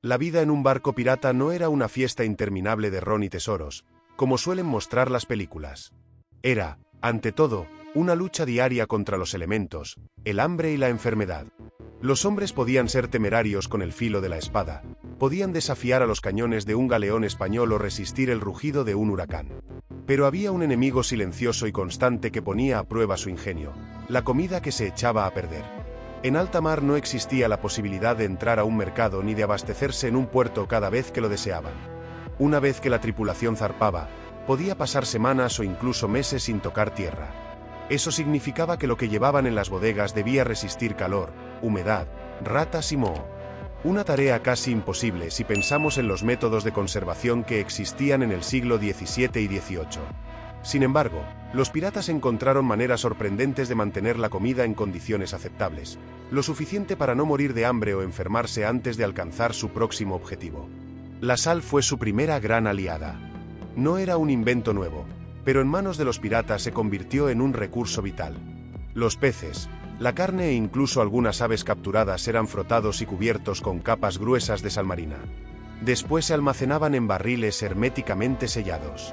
La vida en un barco pirata no era una fiesta interminable de ron y tesoros, como suelen mostrar las películas. Era, ante todo, una lucha diaria contra los elementos, el hambre y la enfermedad. Los hombres podían ser temerarios con el filo de la espada, podían desafiar a los cañones de un galeón español o resistir el rugido de un huracán. Pero había un enemigo silencioso y constante que ponía a prueba su ingenio: la comida que se echaba a perder. En alta mar no existía la posibilidad de entrar a un mercado ni de abastecerse en un puerto cada vez que lo deseaban. Una vez que la tripulación zarpaba, podía pasar semanas o incluso meses sin tocar tierra. Eso significaba que lo que llevaban en las bodegas debía resistir calor, humedad, ratas y moho. Una tarea casi imposible si pensamos en los métodos de conservación que existían en el siglo XVII y XVIII. Sin embargo, los piratas encontraron maneras sorprendentes de mantener la comida en condiciones aceptables, lo suficiente para no morir de hambre o enfermarse antes de alcanzar su próximo objetivo. La sal fue su primera gran aliada. No era un invento nuevo, pero en manos de los piratas se convirtió en un recurso vital. Los peces, la carne e incluso algunas aves capturadas eran frotados y cubiertos con capas gruesas de sal marina. Después se almacenaban en barriles herméticamente sellados.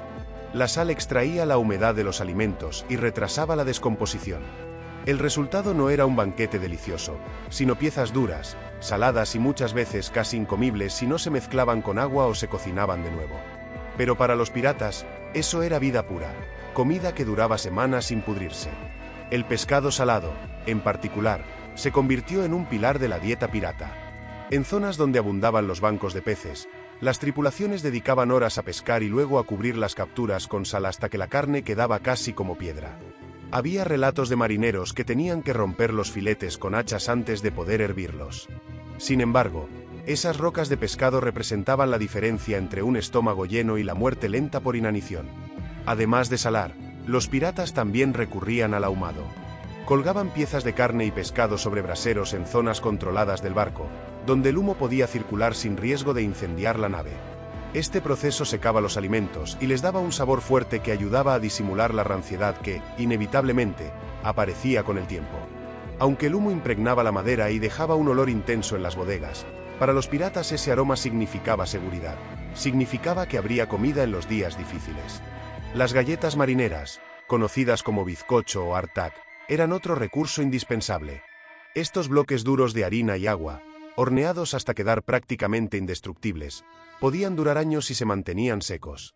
La sal extraía la humedad de los alimentos y retrasaba la descomposición. El resultado no era un banquete delicioso, sino piezas duras, saladas y muchas veces casi incomibles si no se mezclaban con agua o se cocinaban de nuevo. Pero para los piratas, eso era vida pura, comida que duraba semanas sin pudrirse. El pescado salado, en particular, se convirtió en un pilar de la dieta pirata. En zonas donde abundaban los bancos de peces, las tripulaciones dedicaban horas a pescar y luego a cubrir las capturas con sal hasta que la carne quedaba casi como piedra. Había relatos de marineros que tenían que romper los filetes con hachas antes de poder hervirlos. Sin embargo, esas rocas de pescado representaban la diferencia entre un estómago lleno y la muerte lenta por inanición. Además de salar, los piratas también recurrían al ahumado. Colgaban piezas de carne y pescado sobre braseros en zonas controladas del barco, donde el humo podía circular sin riesgo de incendiar la nave. Este proceso secaba los alimentos y les daba un sabor fuerte que ayudaba a disimular la ranciedad que, inevitablemente, aparecía con el tiempo. Aunque el humo impregnaba la madera y dejaba un olor intenso en las bodegas, para los piratas ese aroma significaba seguridad. Significaba que habría comida en los días difíciles. Las galletas marineras, conocidas como bizcocho o hardtack, eran otro recurso indispensable. Estos bloques duros de harina y agua, horneados hasta quedar prácticamente indestructibles, podían durar años si se mantenían secos.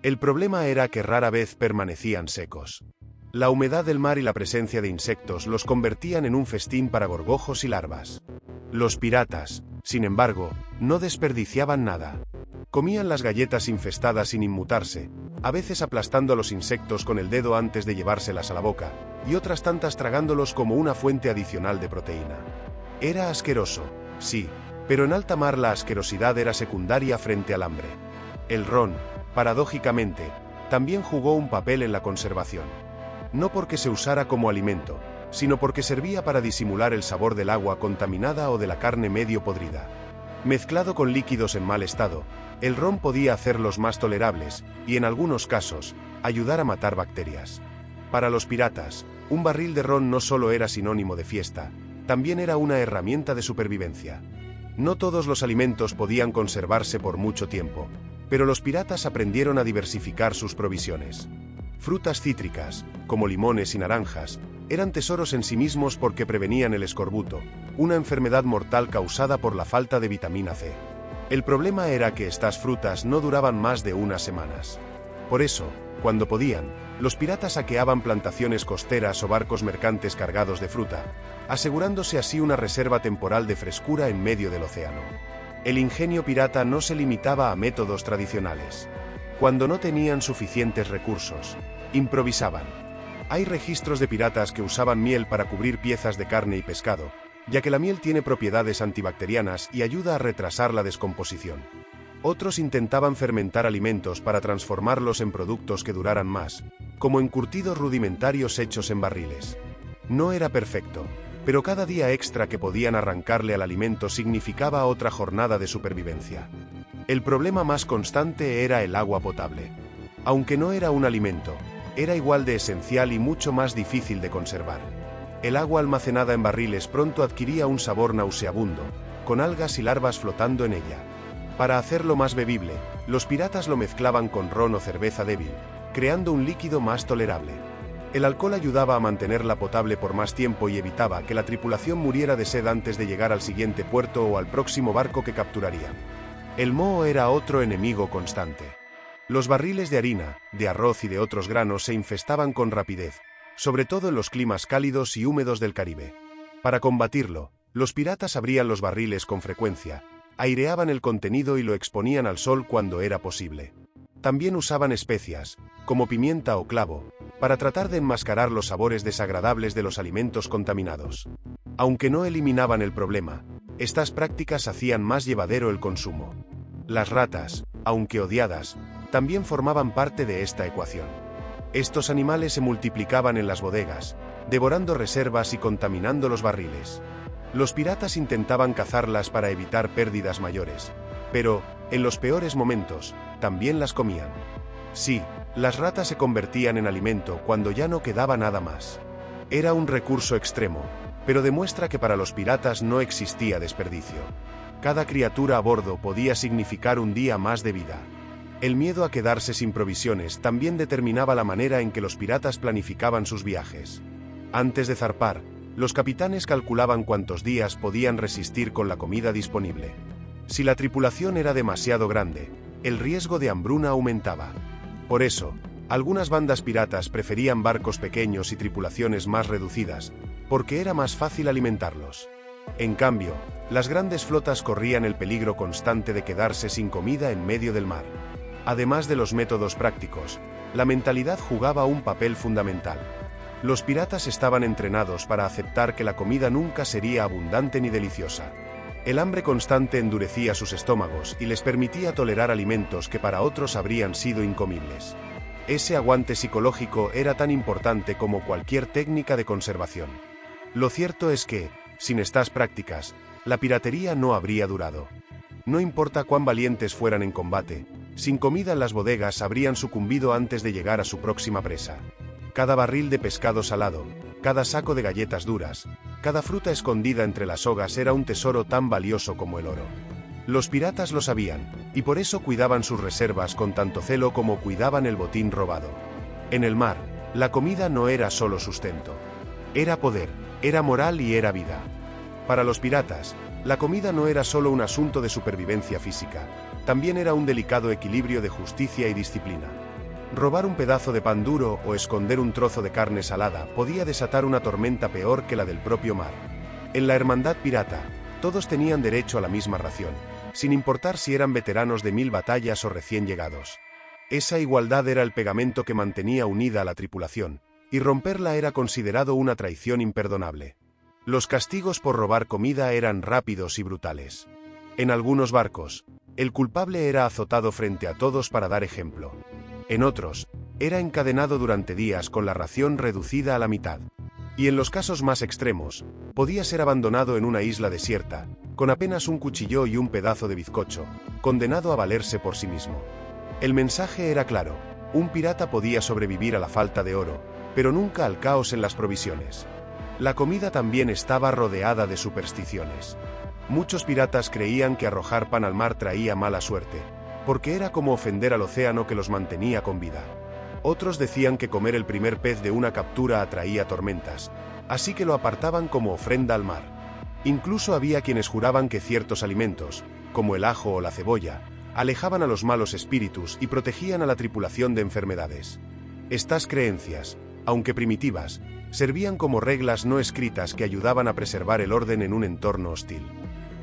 El problema era que rara vez permanecían secos. La humedad del mar y la presencia de insectos los convertían en un festín para gorgojos y larvas. Los piratas, sin embargo, no desperdiciaban nada. Comían las galletas infestadas sin inmutarse, a veces aplastando a los insectos con el dedo antes de llevárselas a la boca, y otras tantas tragándolos como una fuente adicional de proteína. Era asqueroso, sí, pero en alta mar la asquerosidad era secundaria frente al hambre. El ron, paradójicamente, también jugó un papel en la conservación. No porque se usara como alimento, sino porque servía para disimular el sabor del agua contaminada o de la carne medio podrida. Mezclado con líquidos en mal estado, el ron podía hacerlos más tolerables, y en algunos casos, ayudar a matar bacterias. Para los piratas, un barril de ron no solo era sinónimo de fiesta, también era una herramienta de supervivencia. No todos los alimentos podían conservarse por mucho tiempo, pero los piratas aprendieron a diversificar sus provisiones. Frutas cítricas, como limones y naranjas, eran tesoros en sí mismos porque prevenían el escorbuto, una enfermedad mortal causada por la falta de vitamina C. El problema era que estas frutas no duraban más de unas semanas. Por eso, cuando podían, los piratas saqueaban plantaciones costeras o barcos mercantes cargados de fruta, asegurándose así una reserva temporal de frescura en medio del océano. El ingenio pirata no se limitaba a métodos tradicionales. Cuando no tenían suficientes recursos, improvisaban. Hay registros de piratas que usaban miel para cubrir piezas de carne y pescado, ya que la miel tiene propiedades antibacterianas y ayuda a retrasar la descomposición. Otros intentaban fermentar alimentos para transformarlos en productos que duraran más, como encurtidos rudimentarios hechos en barriles. No era perfecto, pero cada día extra que podían arrancarle al alimento significaba otra jornada de supervivencia. El problema más constante era el agua potable. Aunque no era un alimento, era igual de esencial y mucho más difícil de conservar. El agua almacenada en barriles pronto adquiría un sabor nauseabundo, con algas y larvas flotando en ella. Para hacerlo más bebible, los piratas lo mezclaban con ron o cerveza débil, creando un líquido más tolerable. El alcohol ayudaba a mantenerla potable por más tiempo y evitaba que la tripulación muriera de sed antes de llegar al siguiente puerto o al próximo barco que capturarían. El moho era otro enemigo constante. Los barriles de harina, de arroz y de otros granos se infestaban con rapidez, sobre todo en los climas cálidos y húmedos del Caribe. Para combatirlo, los piratas abrían los barriles con frecuencia, aireaban el contenido y lo exponían al sol cuando era posible. También usaban especias, como pimienta o clavo, para tratar de enmascarar los sabores desagradables de los alimentos contaminados. Aunque no eliminaban el problema, estas prácticas hacían más llevadero el consumo. Las ratas, aunque odiadas, también formaban parte de esta ecuación. Estos animales se multiplicaban en las bodegas, devorando reservas y contaminando los barriles. Los piratas intentaban cazarlas para evitar pérdidas mayores, pero, en los peores momentos, también las comían. Sí, las ratas se convertían en alimento cuando ya no quedaba nada más. Era un recurso extremo, pero demuestra que para los piratas no existía desperdicio. Cada criatura a bordo podía significar un día más de vida. El miedo a quedarse sin provisiones también determinaba la manera en que los piratas planificaban sus viajes. Antes de zarpar, los capitanes calculaban cuántos días podían resistir con la comida disponible. Si la tripulación era demasiado grande, el riesgo de hambruna aumentaba. Por eso, algunas bandas piratas preferían barcos pequeños y tripulaciones más reducidas, porque era más fácil alimentarlos. En cambio, las grandes flotas corrían el peligro constante de quedarse sin comida en medio del mar. Además de los métodos prácticos, la mentalidad jugaba un papel fundamental. Los piratas estaban entrenados para aceptar que la comida nunca sería abundante ni deliciosa. El hambre constante endurecía sus estómagos y les permitía tolerar alimentos que para otros habrían sido incomibles. Ese aguante psicológico era tan importante como cualquier técnica de conservación. Lo cierto es que, sin estas prácticas, la piratería no habría durado. No importa cuán valientes fueran en combate, sin comida en las bodegas habrían sucumbido antes de llegar a su próxima presa. Cada barril de pescado salado, cada saco de galletas duras, cada fruta escondida entre las sogas era un tesoro tan valioso como el oro. Los piratas lo sabían, y por eso cuidaban sus reservas con tanto celo como cuidaban el botín robado. En el mar, la comida no era solo sustento. Era poder, era moral y era vida. Para los piratas, la comida no era solo un asunto de supervivencia física, también era un delicado equilibrio de justicia y disciplina. Robar un pedazo de pan duro o esconder un trozo de carne salada podía desatar una tormenta peor que la del propio mar. En la hermandad pirata, todos tenían derecho a la misma ración, sin importar si eran veteranos de 1000 batallas o recién llegados. Esa igualdad era el pegamento que mantenía unida a la tripulación, y romperla era considerado una traición imperdonable. Los castigos por robar comida eran rápidos y brutales. En algunos barcos, el culpable era azotado frente a todos para dar ejemplo. En otros, era encadenado durante días con la ración reducida a la mitad. Y en los casos más extremos, podía ser abandonado en una isla desierta, con apenas un cuchillo y un pedazo de bizcocho, condenado a valerse por sí mismo. El mensaje era claro: un pirata podía sobrevivir a la falta de oro, pero nunca al caos en las provisiones. La comida también estaba rodeada de supersticiones. Muchos piratas creían que arrojar pan al mar traía mala suerte, porque era como ofender al océano que los mantenía con vida. Otros decían que comer el primer pez de una captura atraía tormentas, así que lo apartaban como ofrenda al mar. Incluso había quienes juraban que ciertos alimentos, como el ajo o la cebolla, alejaban a los malos espíritus y protegían a la tripulación de enfermedades. Estas creencias, aunque primitivas, servían como reglas no escritas que ayudaban a preservar el orden en un entorno hostil.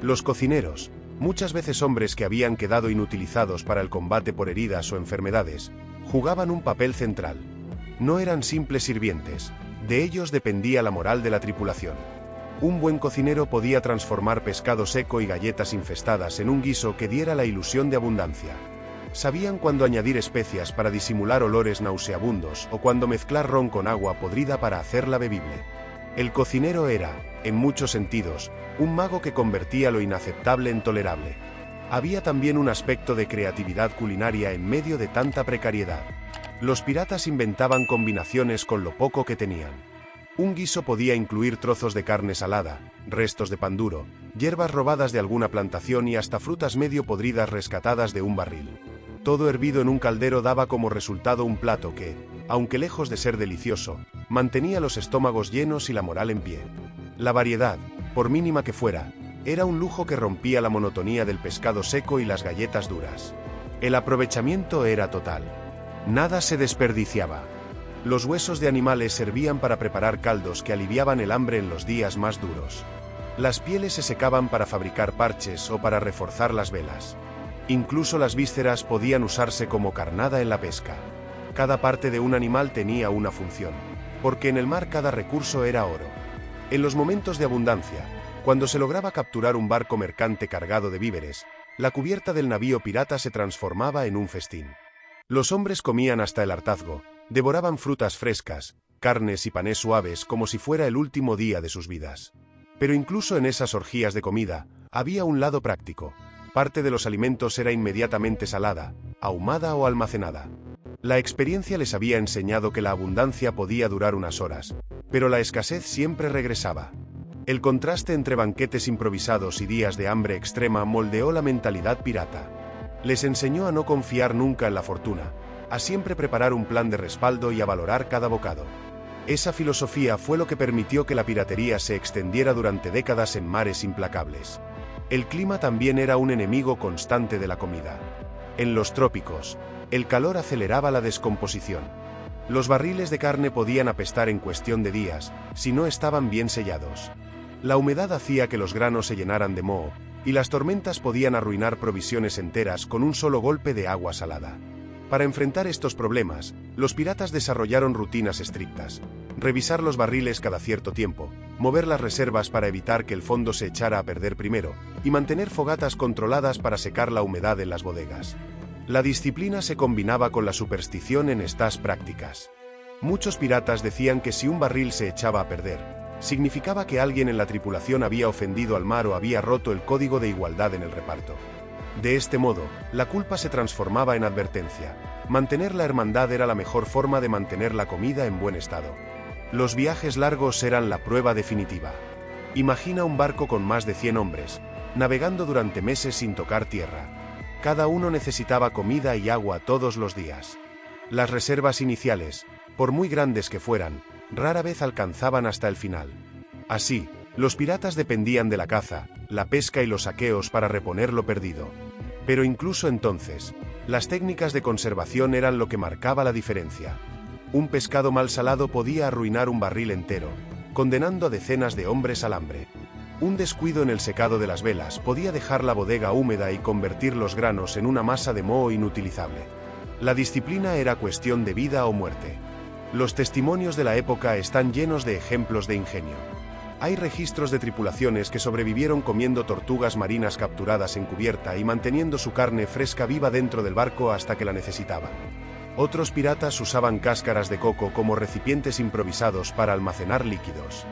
Los cocineros, muchas veces hombres que habían quedado inutilizados para el combate por heridas o enfermedades, jugaban un papel central. No eran simples sirvientes, de ellos dependía la moral de la tripulación. Un buen cocinero podía transformar pescado seco y galletas infestadas en un guiso que diera la ilusión de abundancia. Sabían cuándo añadir especias para disimular olores nauseabundos o cuándo mezclar ron con agua podrida para hacerla bebible. El cocinero era, en muchos sentidos, un mago que convertía lo inaceptable en tolerable. Había también un aspecto de creatividad culinaria en medio de tanta precariedad. Los piratas inventaban combinaciones con lo poco que tenían. Un guiso podía incluir trozos de carne salada, restos de pan duro, hierbas robadas de alguna plantación y hasta frutas medio podridas rescatadas de un barril. Todo hervido en un caldero daba como resultado un plato que, aunque lejos de ser delicioso, mantenía los estómagos llenos y la moral en pie. La variedad, por mínima que fuera, era un lujo que rompía la monotonía del pescado seco y las galletas duras. El aprovechamiento era total. Nada se desperdiciaba. Los huesos de animales servían para preparar caldos que aliviaban el hambre en los días más duros. Las pieles se secaban para fabricar parches o para reforzar las velas. Incluso las vísceras podían usarse como carnada en la pesca. Cada parte de un animal tenía una función, porque en el mar cada recurso era oro. En los momentos de abundancia, cuando se lograba capturar un barco mercante cargado de víveres, la cubierta del navío pirata se transformaba en un festín. Los hombres comían hasta el hartazgo, devoraban frutas frescas, carnes y panes suaves como si fuera el último día de sus vidas. Pero incluso en esas orgías de comida, había un lado práctico. Parte de los alimentos era inmediatamente salada, ahumada o almacenada. La experiencia les había enseñado que la abundancia podía durar unas horas, pero la escasez siempre regresaba. El contraste entre banquetes improvisados y días de hambre extrema moldeó la mentalidad pirata. Les enseñó a no confiar nunca en la fortuna, a siempre preparar un plan de respaldo y a valorar cada bocado. Esa filosofía fue lo que permitió que la piratería se extendiera durante décadas en mares implacables. El clima también era un enemigo constante de la comida. En los trópicos, el calor aceleraba la descomposición. Los barriles de carne podían apestar en cuestión de días, si no estaban bien sellados. La humedad hacía que los granos se llenaran de moho, y las tormentas podían arruinar provisiones enteras con un solo golpe de agua salada. Para enfrentar estos problemas, los piratas desarrollaron rutinas estrictas. Revisar los barriles cada cierto tiempo, mover las reservas para evitar que el fondo se echara a perder primero, y mantener fogatas controladas para secar la humedad en las bodegas. La disciplina se combinaba con la superstición en estas prácticas. Muchos piratas decían que si un barril se echaba a perder, significaba que alguien en la tripulación había ofendido al mar o había roto el código de igualdad en el reparto. De este modo, la culpa se transformaba en advertencia. Mantener la hermandad era la mejor forma de mantener la comida en buen estado. Los viajes largos eran la prueba definitiva. Imagina un barco con más de 100 hombres, navegando durante meses sin tocar tierra. Cada uno necesitaba comida y agua todos los días. Las reservas iniciales, por muy grandes que fueran, rara vez alcanzaban hasta el final. Así, los piratas dependían de la caza, la pesca y los saqueos para reponer lo perdido. Pero incluso entonces, las técnicas de conservación eran lo que marcaba la diferencia. Un pescado mal salado podía arruinar un barril entero, condenando a decenas de hombres al hambre. Un descuido en el secado de las velas podía dejar la bodega húmeda y convertir los granos en una masa de moho inutilizable. La disciplina era cuestión de vida o muerte. Los testimonios de la época están llenos de ejemplos de ingenio. Hay registros de tripulaciones que sobrevivieron comiendo tortugas marinas capturadas en cubierta y manteniendo su carne fresca viva dentro del barco hasta que la necesitaban. Otros piratas usaban cáscaras de coco como recipientes improvisados para almacenar líquidos.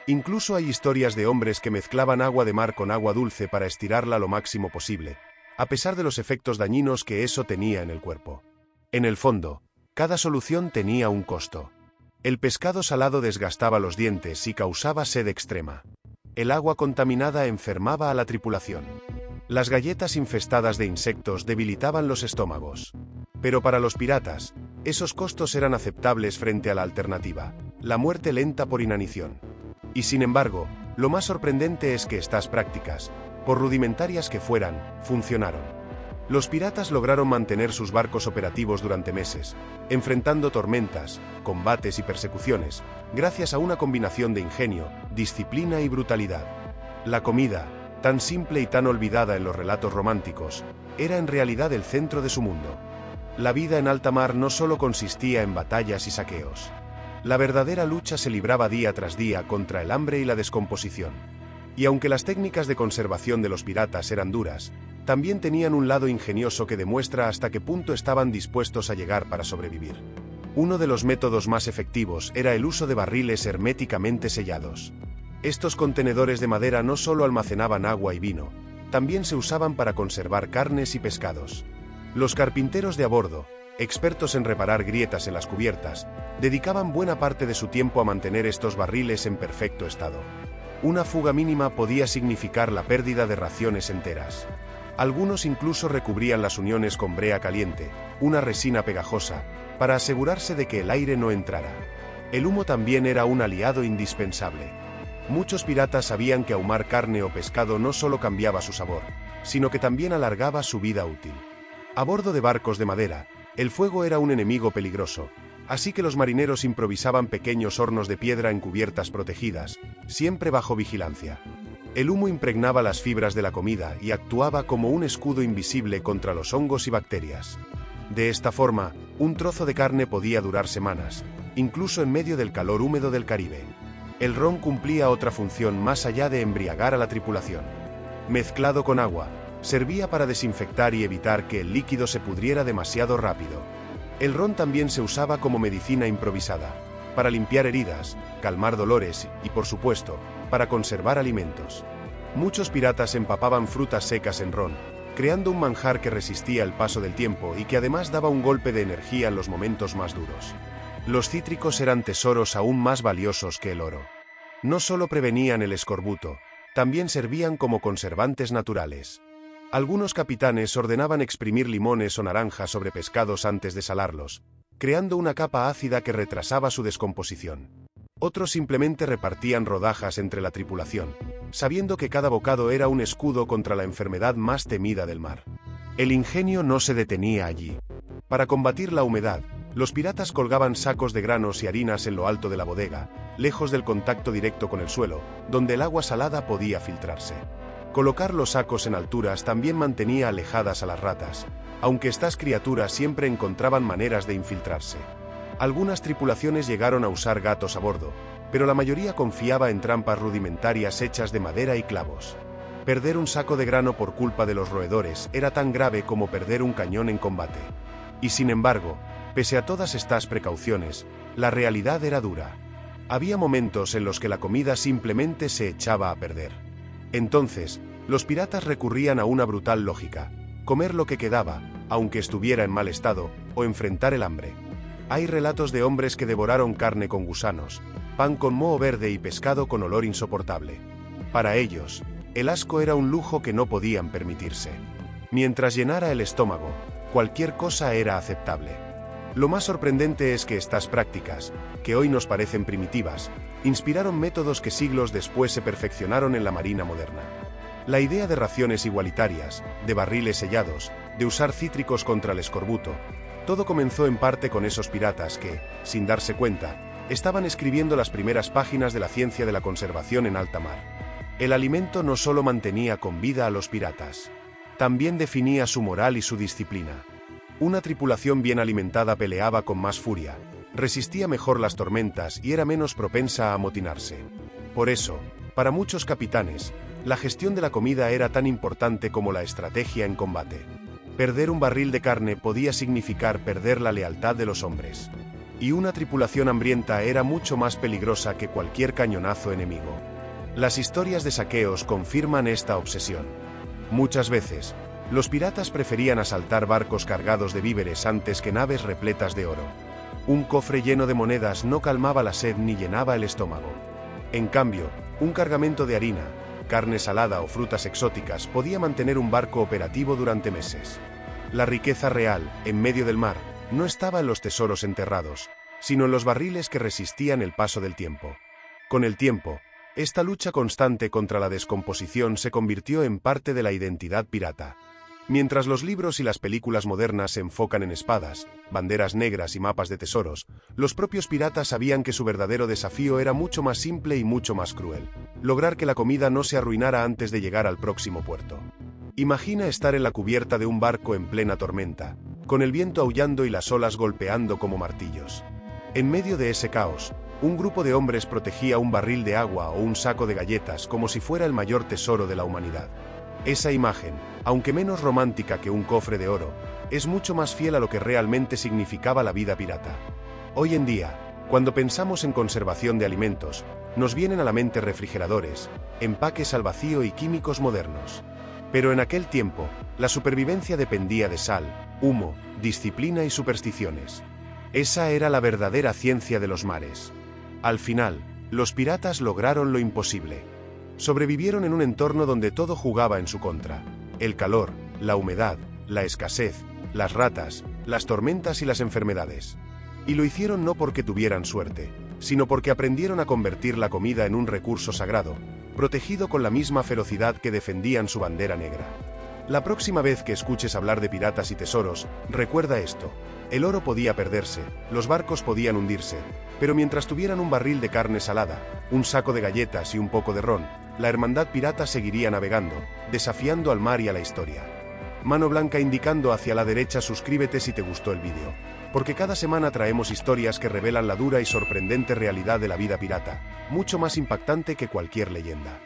Incluso hay historias de hombres que mezclaban agua de mar con agua dulce para estirarla lo máximo posible, a pesar de los efectos dañinos que eso tenía en el cuerpo. En el fondo, cada solución tenía un costo. El pescado salado desgastaba los dientes y causaba sed extrema. El agua contaminada enfermaba a la tripulación. Las galletas infestadas de insectos debilitaban los estómagos. Pero para los piratas, esos costos eran aceptables frente a la alternativa, la muerte lenta por inanición. Y sin embargo, lo más sorprendente es que estas prácticas, por rudimentarias que fueran, funcionaron. Los piratas lograron mantener sus barcos operativos durante meses, enfrentando tormentas, combates y persecuciones, gracias a una combinación de ingenio, disciplina y brutalidad. La comida, tan simple y tan olvidada en los relatos románticos, era en realidad el centro de su mundo. La vida en alta mar no solo consistía en batallas y saqueos. La verdadera lucha se libraba día tras día contra el hambre y la descomposición. Y aunque las técnicas de conservación de los piratas eran duras, también tenían un lado ingenioso que demuestra hasta qué punto estaban dispuestos a llegar para sobrevivir. Uno de los métodos más efectivos era el uso de barriles herméticamente sellados. Estos contenedores de madera no solo almacenaban agua y vino, también se usaban para conservar carnes y pescados. Los carpinteros de a bordo, expertos en reparar grietas en las cubiertas, dedicaban buena parte de su tiempo a mantener estos barriles en perfecto estado. Una fuga mínima podía significar la pérdida de raciones enteras. Algunos incluso recubrían las uniones con brea caliente, una resina pegajosa, para asegurarse de que el aire no entrara. El humo también era un aliado indispensable. Muchos piratas sabían que ahumar carne o pescado no solo cambiaba su sabor, sino que también alargaba su vida útil. A bordo de barcos de madera, el fuego era un enemigo peligroso, así que los marineros improvisaban pequeños hornos de piedra en cubiertas protegidas, siempre bajo vigilancia. El humo impregnaba las fibras de la comida y actuaba como un escudo invisible contra los hongos y bacterias. De esta forma, un trozo de carne podía durar semanas, incluso en medio del calor húmedo del Caribe. El ron cumplía otra función más allá de embriagar a la tripulación. Mezclado con agua, servía para desinfectar y evitar que el líquido se pudriera demasiado rápido. El ron también se usaba como medicina improvisada, para limpiar heridas, calmar dolores y, por supuesto, para conservar alimentos. Muchos piratas empapaban frutas secas en ron, creando un manjar que resistía el paso del tiempo y que además daba un golpe de energía en los momentos más duros. Los cítricos eran tesoros aún más valiosos que el oro. No solo prevenían el escorbuto, también servían como conservantes naturales. Algunos capitanes ordenaban exprimir limones o naranjas sobre pescados antes de salarlos, creando una capa ácida que retrasaba su descomposición. Otros simplemente repartían rodajas entre la tripulación, sabiendo que cada bocado era un escudo contra la enfermedad más temida del mar. El ingenio no se detenía allí. Para combatir la humedad, los piratas colgaban sacos de granos y harinas en lo alto de la bodega, lejos del contacto directo con el suelo, donde el agua salada podía filtrarse. Colocar los sacos en alturas también mantenía alejadas a las ratas, aunque estas criaturas siempre encontraban maneras de infiltrarse. Algunas tripulaciones llegaron a usar gatos a bordo, pero la mayoría confiaba en trampas rudimentarias hechas de madera y clavos. Perder un saco de grano por culpa de los roedores era tan grave como perder un cañón en combate. Y sin embargo, pese a todas estas precauciones, la realidad era dura. Había momentos en los que la comida simplemente se echaba a perder. Entonces, los piratas recurrían a una brutal lógica: comer lo que quedaba, aunque estuviera en mal estado, o enfrentar el hambre. Hay relatos de hombres que devoraron carne con gusanos, pan con moho verde y pescado con olor insoportable. Para ellos, el asco era un lujo que no podían permitirse. Mientras llenara el estómago, cualquier cosa era aceptable. Lo más sorprendente es que estas prácticas, que hoy nos parecen primitivas, inspiraron métodos que siglos después se perfeccionaron en la marina moderna. La idea de raciones igualitarias, de barriles sellados, de usar cítricos contra el escorbuto, todo comenzó en parte con esos piratas que, sin darse cuenta, estaban escribiendo las primeras páginas de la ciencia de la conservación en alta mar. El alimento no solo mantenía con vida a los piratas, también definía su moral y su disciplina. Una tripulación bien alimentada peleaba con más furia, resistía mejor las tormentas y era menos propensa a amotinarse. Por eso, para muchos capitanes, la gestión de la comida era tan importante como la estrategia en combate. Perder un barril de carne podía significar perder la lealtad de los hombres. Y una tripulación hambrienta era mucho más peligrosa que cualquier cañonazo enemigo. Las historias de saqueos confirman esta obsesión. Muchas veces, los piratas preferían asaltar barcos cargados de víveres antes que naves repletas de oro. Un cofre lleno de monedas no calmaba la sed ni llenaba el estómago. En cambio, un cargamento de harina, carne salada o frutas exóticas podía mantener un barco operativo durante meses. La riqueza real, en medio del mar, no estaba en los tesoros enterrados, sino en los barriles que resistían el paso del tiempo. Con el tiempo, esta lucha constante contra la descomposición se convirtió en parte de la identidad pirata. Mientras los libros y las películas modernas se enfocan en espadas, banderas negras y mapas de tesoros, los propios piratas sabían que su verdadero desafío era mucho más simple y mucho más cruel: lograr que la comida no se arruinara antes de llegar al próximo puerto. Imagina estar en la cubierta de un barco en plena tormenta, con el viento aullando y las olas golpeando como martillos. En medio de ese caos, un grupo de hombres protegía un barril de agua o un saco de galletas como si fuera el mayor tesoro de la humanidad. Esa imagen, aunque menos romántica que un cofre de oro, es mucho más fiel a lo que realmente significaba la vida pirata. Hoy en día, cuando pensamos en conservación de alimentos, nos vienen a la mente refrigeradores, empaques al vacío y químicos modernos. Pero en aquel tiempo, la supervivencia dependía de sal, humo, disciplina y supersticiones. Esa era la verdadera ciencia de los mares. Al final, los piratas lograron lo imposible: Sobrevivieron en un entorno donde todo jugaba en su contra. El calor, la humedad, la escasez, las ratas, las tormentas y las enfermedades. Y lo hicieron no porque tuvieran suerte, sino porque aprendieron a convertir la comida en un recurso sagrado, protegido con la misma ferocidad que defendían su bandera negra. La próxima vez que escuches hablar de piratas y tesoros, recuerda esto. El oro podía perderse, los barcos podían hundirse, pero mientras tuvieran un barril de carne salada, un saco de galletas y un poco de ron, la hermandad pirata seguiría navegando, desafiando al mar y a la historia. Mano blanca indicando hacia la derecha. Suscríbete si te gustó el vídeo, porque cada semana traemos historias que revelan la dura y sorprendente realidad de la vida pirata, mucho más impactante que cualquier leyenda.